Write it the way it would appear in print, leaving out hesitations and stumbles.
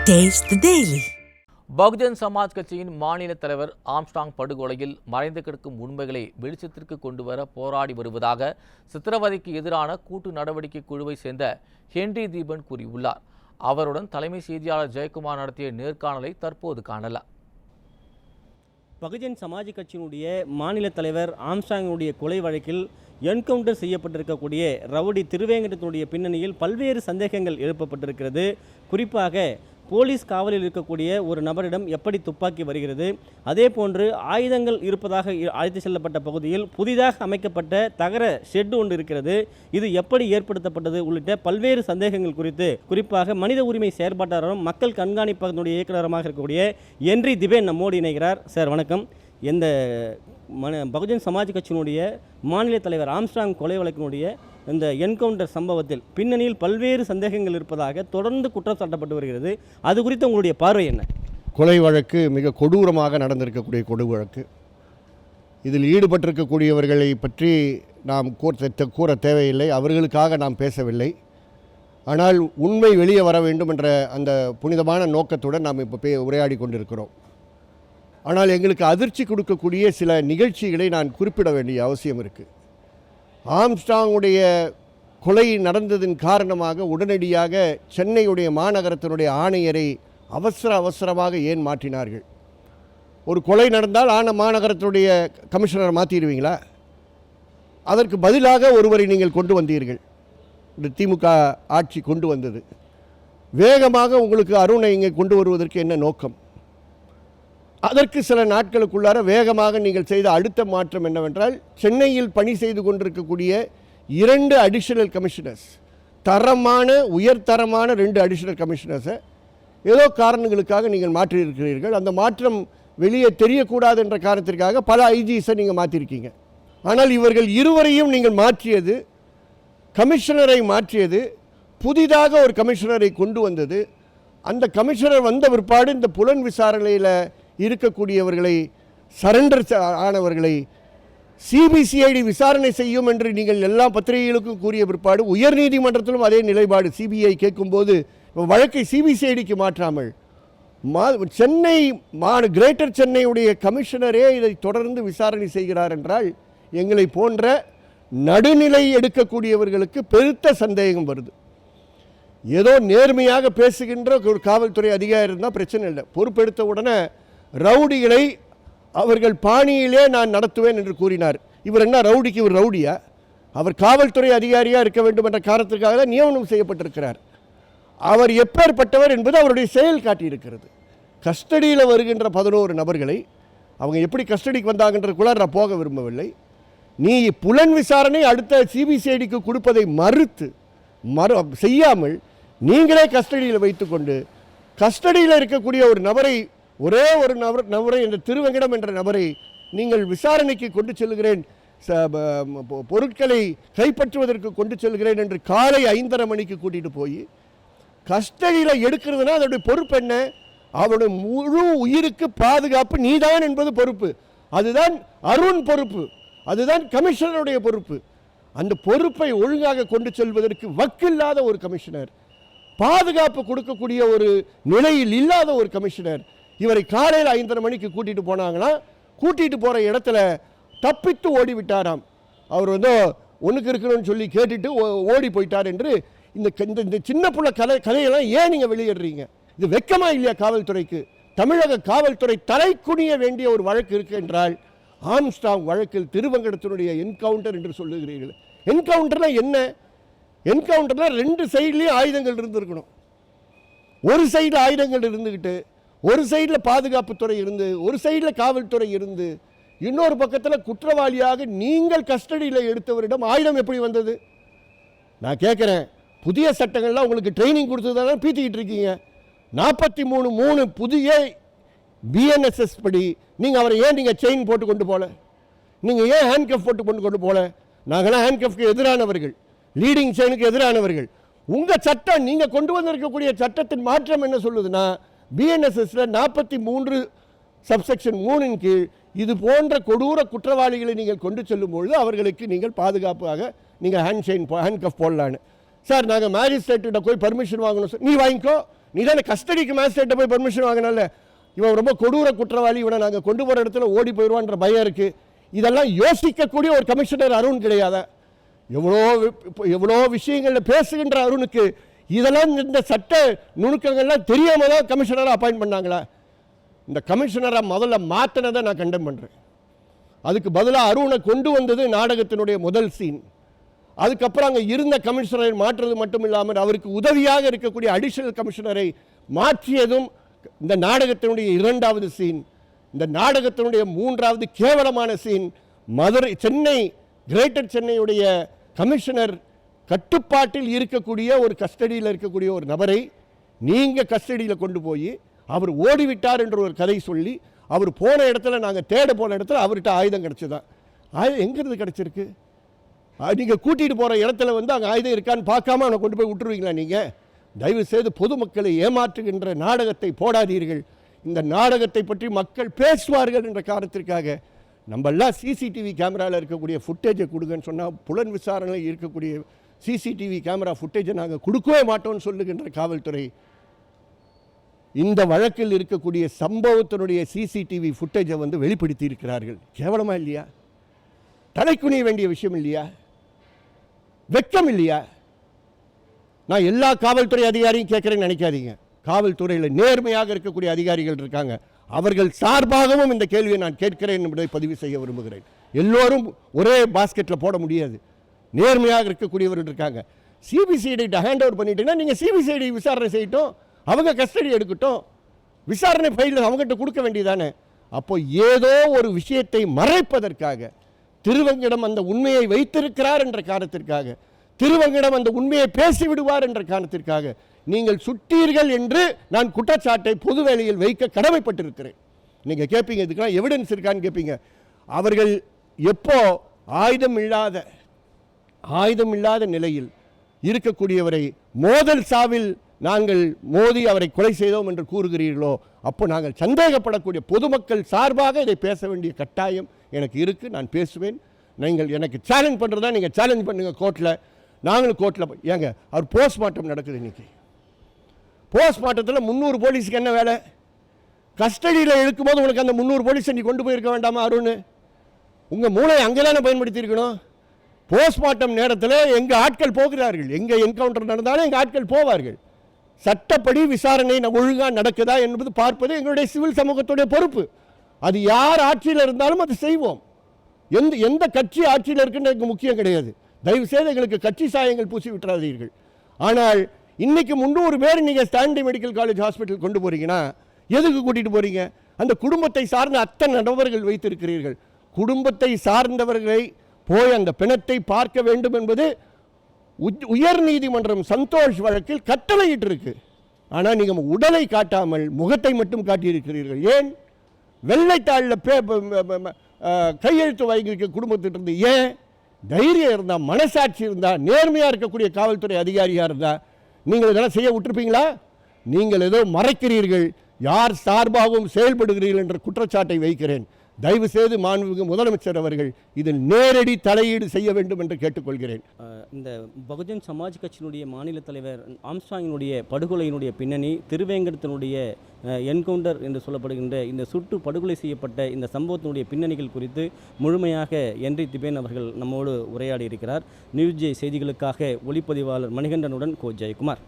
Taste the Daily. Bahujan Samaj கட்சியின் மாநில தலைவர் ஆம்ஸ்ட்ராங் படுகொலையில் மறைந்து கிடக்கும் உண்மைகளை வெளிச்சத்திற்கு கொண்டுவர போராடி வருவதாக சித்திரவதைக்கு எதிரான கூட்டு நடவடிக்கை குழுவை சேர்ந்த ஹென்றி தீபன் கூறியுள்ளார். அவருடன் தலைமை செய்தியாளர் ஜெயக்குமார் நடத்திய நேர்காணலை தற்போது காணலாம். பகுஜன் சமாஜ் கட்சியினுடைய மாநில தலைவர் ஆம்ஸ்ட்ராங்கினுடைய கொலை வழக்கில் என்கவுண்டர் செய்யப்பட்டிருக்கக்கூடிய ரவுடி திருவேங்கடத்தினுடைய பின்னணியில் பல்வேறு சந்தேகங்கள் எழுப்பப்பட்டிருக்கிறது. குறிப்பாக போலீஸ் காவலில் இருக்கக்கூடிய ஒரு நபரிடம் எப்படி துப்பாக்கி வருகிறது, அதே போன்று ஆயுதங்கள் இருப்பதாக அழைத்து செல்லப்பட்ட பகுதியில் புதிதாக அமைக்கப்பட்ட தகர ஷெட் ஒன்று இருக்கிறது, இது எப்படி ஏற்படுத்தப்பட்டது உள்ளிட்ட பல்வேறு சந்தேகங்கள் குறித்து குறிப்பாக மனித உரிமை செயற்பாட்டாளரும் மக்கள் கண்காணிப்பதனுடைய இயக்குநரமாக இருக்கக்கூடிய ஹென்றி திபேன் நம்மோடு இணைகிறார். சார் வணக்கம். இந்த பகுஜன் சமாஜ் கட்சியினுடைய மாநில தலைவர் ஆம்ஸ்ட்ராங் கொலை வழக்கினுடைய இந்த என்கவுண்டர் சம்பவத்தில் பின்னணியில் பல்வேறு சந்தேகங்கள் இருப்பதாக தொடர்ந்து குற்றம் சாட்டப்பட்டு வருகிறது. அது குறித்து உங்களுடைய பார்வை என்ன? கொலை வழக்கு மிக கொடூரமாக நடந்திருக்கக்கூடிய கொடு வழக்கு. இதில் ஈடுபட்டிருக்கக்கூடியவர்களை பற்றி நாம் கூற தேவையில்லை, அவர்களுக்காக நாம் பேசவில்லை. ஆனால் உண்மை வெளியே வர வேண்டும் என்ற அந்த புனிதமான நோக்கத்துடன் நாம் இப்போ உரையாடி கொண்டிருக்கிறோம். ஆனால் எங்களுக்கு அதிர்ச்சி கொடுக்கக்கூடிய சில நிகழ்ச்சிகளை நான் குறிப்பிட வேண்டிய அவசியம் இருக்குது. ஆம்ஸ்ட்ராங்குடைய கொலை நடந்ததின் காரணமாக உடனடியாக சென்னையுடைய மாநகரத்தினுடைய ஆணையரை அவசரமாக ஏன் மாற்றினார்கள்? ஒரு கொலை நடந்தால் மாநகரத்தினுடைய கமிஷனரை மாற்றிடுவீங்களா? அதற்கு பதிலாக ஒருவரை நீங்கள் கொண்டு வந்தீர்கள். இந்த திமுக ஆட்சி கொண்டு வந்தது. வேகமாக உங்களுக்கு அருணை இங்கே கொண்டு வருவதற்கு என்ன நோக்கம்? அதற்கு சில நாட்களுக்குள்ளார வேகமாக நீங்கள் செய்த அடுத்த மாற்றம் என்னவென்றால், சென்னையில் பணி செய்து கொண்டிருக்கக்கூடிய 2 அடிஷனல் கமிஷனர்ஸ், உயர்தரமான 2 அடிஷனல் கமிஷனர்ஸை ஏதோ காரணங்களுக்காக நீங்கள் மாற்றியிருக்கிறீர்கள். அந்த மாற்றம் வெளியே தெரியக்கூடாது என்ற காரணத்திற்காக பல ஐஜிஸை நீங்கள் மாற்றிருக்கீங்க. ஆனால் இவர்கள் இருவரையும் நீங்கள் மாற்றியது, கமிஷனரை மாற்றியது, புதிதாக ஒரு கமிஷனரை கொண்டு வந்தது. அந்த கமிஷனர் வந்த பிற்பாடு இந்த புலன் விசாரணையில் இருக்கக்கூடியவர்களை, சரண்டர் ஆனவர்களை சிபிசிஐடி விசாரணை செய்யும் என்று நீங்கள் எல்லா பத்திரிகைகளுக்கும் கூறிய பிற்பாடு உயர்நீதிமன்றத்திலும் அதே நிலைப்பாடு. சிபிஐ கேட்கும்போது வழக்கை சிபிசிஐடிக்கு மாற்றாமல் சென்னை கிரேட்டர் சென்னையுடைய கமிஷனரே இதை தொடர்ந்து விசாரணை செய்கிறார் என்றால் எங்களை போன்ற நடுநிலை எடுக்கக்கூடியவர்களுக்கு பெருத்த சந்தேகம் வருது. ஏதோ நேர்மையாக பேசுகின்ற ஒரு காவல்துறை அதிகாரி இருந்தால் பிரச்சனை இல்லை. பொறுப்பெடுத்த உடனே ரவுடிகளை அவர்கள் பாணியிலே நான் நடத்துவேன் என்று கூறினார். இவர் என்ன ரவுடிக்கு இவர் ரவுடியா? அவர் காவல்துறை அதிகாரியாக இருக்க வேண்டும் என்ற காரணத்திற்காக தான் நியமனம் செய்யப்பட்டிருக்கிறார். அவர் எப்பேற்பட்டவர் என்பது அவருடைய செயல் காட்டியிருக்கிறது. கஸ்டடியில் வருகின்ற 11 நபர்களை அவங்க எப்படி கஸ்டடிக்கு வந்தாங்கன்றதுக்குள்ள நான் போக விரும்பவில்லை. நீ புலன் விசாரணை அடுத்த சிபிசிஐடிக்கு கொடுப்பதை செய்யாமல் நீங்களே கஸ்டடியில் வைத்துக்கொண்டு கஸ்டடியில் இருக்கக்கூடிய ஒரு நபரை, ஒரே ஒரு நபரை, இந்த திருவெங்கடம் என்ற நபரை நீங்கள் விசாரணைக்கு கொண்டு செல்கிறேன், பொருட்களை கைப்பற்றுவதற்கு கொண்டு செல்கிறேன் என்று காலை 5:30 மணிக்கு கூட்டிகிட்டு போய் கஸ்டடியில் எடுக்கிறதுனா அதோடைய பொறுப்பு என்ன? அவருடைய முழு உயிருக்கு பாதுகாப்பு நீதான் என்பது பொறுப்பு. அதுதான் அருண் பொறுப்பு, அதுதான் கமிஷனருடைய பொறுப்பு. அந்த பொறுப்பை ஒழுங்காக கொண்டு செல்வதற்கு வக்கில்லாத ஒரு கமிஷனர், பாதுகாப்பு கொடுக்கக்கூடிய ஒரு நிலையில் இல்லாத ஒரு கமிஷனர், இவரை காலையில் 5:30 மணிக்கு கூட்டிகிட்டு போனாங்கன்னா கூட்டிகிட்டு போகிற இடத்துல தப்பித்து ஓடிவிட்டாராம். அவர் ஒன்றுக்கு இருக்கணும்னு சொல்லி கேட்டுட்டு ஓடி போயிட்டார் என்று இந்த சின்ன புள்ள கதையெல்லாம் ஏன் நீங்கள் வெளியிடுறீங்க? இது வெக்கமா இல்லையா காவல்துறைக்கு? தமிழக காவல்துறை தலைக்குனிய வேண்டிய ஒரு வழக்கு இருக்கு என்றால் ஆம்ஸ்ட்ராங் வழக்கில் திருவங்கடத்தினுடைய என்கவுண்டர் என்று சொல்லுகிறீர்கள். என்கவுண்டர்னா என்ன? என்கவுண்டர்னா 2 சைட்லேயும் ஆயுதங்கள் இருந்திருக்கணும். ஒரு சைடில் ஆயுதங்கள் இருந்துக்கிட்டு, ஒரு சைடில் பாதுகாப்புத்துறை இருந்து, ஒரு சைடில் காவல்துறை இருந்து, இன்னொரு பக்கத்தில் குற்றவாளியாக நீங்கள் கஸ்டடியில் எடுத்தவரிடம் ஆயுதம் எப்படி வந்தது? நான் கேட்குறேன், புதிய சட்டங்கள்லாம் உங்களுக்கு ட்ரைனிங் கொடுத்ததான பீத்திக்கிட்டு இருக்கீங்க. 43 புதிய பிஎன்எஸ்எஸ் படி நீங்கள் அவரை ஏன் நீங்கள் செயின் போட்டு கொண்டு போகல? நீங்கள் ஏன் ஹேண்ட்கஃப் போட்டு கொண்டு போகல? நாங்களாம் ஹேண்ட்கஃப்க்கு எதிரானவர்கள், லீடிங் செயினுக்கு எதிரானவர்கள். உங்கள் சட்டம், நீங்கள் கொண்டு வந்திருக்கக்கூடிய சட்டத்தின் மாற்றம் என்ன சொல்லுதுன்னா, பிஎன்எஸ்எஸ்ல 43 சப்செக்ஷன் 3 கீழ் இது போன்ற கொடூர குற்றவாளிகளை நீங்கள் கொண்டு செல்லும்பொழுது அவர்களுக்கு நீங்கள் பாதுகாப்பாக நீங்கள் ஹேண்ட்கஃப் போடலான்னு. சார் நாங்கள் மேஜிஸ்ட்ரேட்டிட்ட போய் பர்மிஷன் வாங்கணும் சார். நீ வாங்கிக்கோ, நீ தானே கஸ்டடிக்கு மேஜிஸ்ட்ரேட்டை போய் பெர்மிஷன் வாங்கினால, இவன் ரொம்ப கொடூர குற்றவாளி, இவனை நாங்கள் கொண்டு போகிற இடத்துல ஓடி போயிடுவான்ற பயம் இருக்குது. இதெல்லாம் யோசிக்கக்கூடிய ஒரு கமிஷனர் அருண் கிடையாதா? எவ்வளோ விஷயங்களில் பேசுகின்ற அருணுக்கு இதெல்லாம் இந்த சட்ட நுணுக்கங்கள்லாம் தெரியாமல் தான் கமிஷனராக அப்பாயின்ட் பண்ணாங்களா? இந்த கமிஷனரை முதல்ல மாற்றினதை நான் கண்டெம் பண்ணுறேன். அதுக்கு பதிலாக அருணை கொண்டு வந்தது நாடகத்தினுடைய முதல் சீன். அதுக்கப்புறம் அங்கே இருந்த கமிஷனரை மாற்றுறது மட்டும் இல்லாமல் அவருக்கு உதவியாக இருக்கக்கூடிய அடிஷனல் கமிஷனரை மாற்றியதும் இந்த நாடகத்தினுடைய இரண்டாவது சீன். இந்த நாடகத்தினுடைய மூன்றாவது கேவலமான சீன், சென்னை கிரேட்டர் சென்னையுடைய கமிஷனர் கட்டுப்பாட்டில் இருக்கக்கூடிய ஒரு கஸ்டடியில் இருக்கக்கூடிய ஒரு நபரை நீங்கள் கஸ்டடியில் கொண்டு போய் அவர் ஓடிவிட்டார் என்ற ஒரு கதை சொல்லி, அவர் போன இடத்துல, நாங்கள் தேட போன இடத்துல அவர்கிட்ட ஆயுதம் கிடச்சிதான். ஆயுதம் எங்கிருந்து கிடச்சிருக்கு? நீங்கள் கூட்டிகிட்டு போகிற இடத்துல அங்கே ஆயுதம் இருக்கான்னு பார்க்காம அவனை கொண்டு போய் விட்டுருவீங்களா? நீங்கள் தயவு செய்து பொதுமக்களை ஏமாற்றுகின்ற நாடகத்தை போடாதீர்கள். இந்த நாடகத்தை பற்றி மக்கள் பேசுவார்கள் என்ற காரணத்திற்காக நம்மெல்லாம் சிசிடிவி கேமராவில் இருக்கக்கூடிய ஃபுட்டேஜை கொடுங்கன்னு சொன்னால், புலன் விசாரணையில் இருக்கக்கூடிய சிசிடிவி கேமரா ஃபுட்டேஜை நாங்கள் கொடுக்கவே மாட்டோம்னு சொல்லுகின்ற காவல்துறை இந்த வழக்கில் இருக்கக்கூடிய சம்பவத்தினுடைய சிசிடிவி ஃபுட்டேஜை வெளிப்படுத்தி இருக்கிறார்கள். கேவலமா இல்லையா? தலைக்குனிய வேண்டிய விஷயம் இல்லையா? வெட்கம் இல்லையா? நான் எல்லா காவல்துறை அதிகாரியும் கேட்குறேன்னு நினைக்காதீங்க. காவல்துறையில் நேர்மையாக இருக்கக்கூடிய அதிகாரிகள் இருக்காங்க. அவர்கள் சார்பாகவும் இந்த கேள்வியை நான் கேட்கிறேன் என்பதை பதிவு செய்ய விரும்புகிறேன். எல்லோரும் ஒரே பாஸ்கெட்டில் போட முடியாது. நேர்மையாக இருக்கக்கூடியவர்கள் இருக்காங்க. சிபிசிஐடிட்ட ஹேண்ட் ஓவர் பண்ணிட்டீங்கன்னா நீங்கள் சிபிசிஐடி விசாரணை செய்யட்டும், அவங்க கஸ்டடி எடுக்கட்டும், விசாரணை ஃபைல் அவங்ககிட்ட கொடுக்க வேண்டியதானே. அப்போ ஏதோ ஒரு விஷயத்தை மறைப்பதற்காக, திருவங்கிடம் அந்த உண்மையை வைத்திருக்கிறார் என்ற காரணத்திற்காக, திருவங்கிடம் அந்த உண்மையை பேசிவிடுவார் என்ற காரணத்திற்காக நீங்கள் சுட்டீர்கள் என்று நான் குற்றச்சாட்டை பொது வேளையில் வைக்க கடமைப்பட்டிருக்கிறேன். நீங்கள் கேட்பீங்க, இதுக்கெல்லாம் எவிடன்ஸ் இருக்கான்னு கேட்பீங்க. அவர்கள் எப்போ ஆயுதம் இல்லாத நிலையில் இருக்கக்கூடியவரை மோதல் சாவில் நாங்கள் மோதி அவரை கொலை செய்தோம் என்று கூறுகிறீர்களோ, அப்போ நாங்கள் சந்தேகப்படக்கூடிய பொதுமக்கள் சார்பாக இதை பேச வேண்டிய கட்டாயம் எனக்கு இருக்குது. நான் பேசுவேன். நீங்கள் எனக்கு சேலஞ்ச் பண்ணுறதா நீங்கள் சேலஞ்ச் பண்ணுங்கள் கோர்ட்டில். நாங்களும் கோர்ட்டில் ஏங்க அவர் போஸ்ட்மார்ட்டம் நடக்குது இன்றைக்கி. போஸ்ட்மார்ட்டத்தில் 300 போலீஸுக்கு என்ன வேலை? கஸ்டடியில் இருக்கும்போது உனக்கு அந்த 300 போலீஸை நீ கொண்டு போயிருக்க வேண்டாமா அருண்? உங்கள் மூளை அங்கே தானே பயன்படுத்தியிருக்கணும். போஸ்ட்மார்ட்டம் நேரத்தில் எங்கள் ஆட்கள் போகிறார்கள், எங்கே என்கவுண்டர் நடந்தாலும் எங்கள் ஆட்கள் போவார்கள். சட்டப்படி விசாரணை ஒழுங்காக நடக்குதா என்பது பார்ப்பது எங்களுடைய சிவில் சமூகத்துடைய பொறுப்பு. அது யார் ஆட்சியில் இருந்தாலும் அது செய்வோம். எந்த கட்சி ஆட்சியில் இருக்குன்னு எனக்கு முக்கியம் கிடையாது. தயவுசெய்து எங்களுக்கு கட்சி சாயங்கள் பூசி விட்டுறாதீர்கள். ஆனால் இன்னைக்கு 300 பேர் நீங்கள் ஸ்டான்லி மெடிக்கல் காலேஜ் ஹாஸ்பிட்டல் கொண்டு போறீங்கன்னா எதுக்கு கூட்டிகிட்டு போறீங்க? அந்த குடும்பத்தை சார்ந்த அத்தனை நபர்கள் வைத்திருக்கிறீர்கள். குடும்பத்தை சார்ந்தவர்களை போய் அந்த பிணத்தை பார்க்க வேண்டும் என்பது உயர் நீதிமன்றம் சந்தோஷ் வழக்கில் கட்டளையிட்டிருக்கு. ஆனால் நீங்கள் உடலை காட்டாமல் முகத்தை மட்டும் காட்டியிருக்கிறீர்கள். ஏன்? வெள்ளைத்தாளில் கையெழுத்து வாங்கியிருக்க குடும்பத்திட்டிருந்து ஏன்? தைரியம் இருந்தால், மனசாட்சி இருந்தால், நேர்மையாக இருக்கக்கூடிய காவல்துறை அதிகாரியாக இருந்தால் நீங்கள் இதெல்லாம் செய்ய விட்டுருப்பீங்களா? நீங்கள் ஏதோ மறைக்கிறீர்கள். யார் சார்பாகவும் செயல்படுகிறீர்கள் என்ற குற்றச்சாட்டை வைக்கிறேன். தயவு செய்து மாண்புமிகு முதலமைச்சர் அவர்கள் இதில் நேரடி தலையீடு செய்ய வேண்டும் என்று கேட்டுக்கொள்கிறேன். இந்த பகுஜன் சமாஜ் கட்சியினுடைய மாநில தலைவர் ஆம்ஸ்ட்ராங்கினுடைய படுகொலையினுடைய பின்னணி, திருவேங்கடத்தினுடைய என்கவுண்டர் என்று சொல்லப்படுகின்ற இந்த சுட்டு படுகொலை செய்யப்பட்ட இந்த சம்பவத்தினுடைய பின்னணிகள் குறித்து முழுமையாக என்ரி திபேன் அவர்கள் நம்மோடு உரையாடி இருக்கிறார். நியூஸ் ஜே செய்திகளுக்காக ஒளிப்பதிவாளர் மணிகண்டனுடன் கோ ஜெயக்குமார்.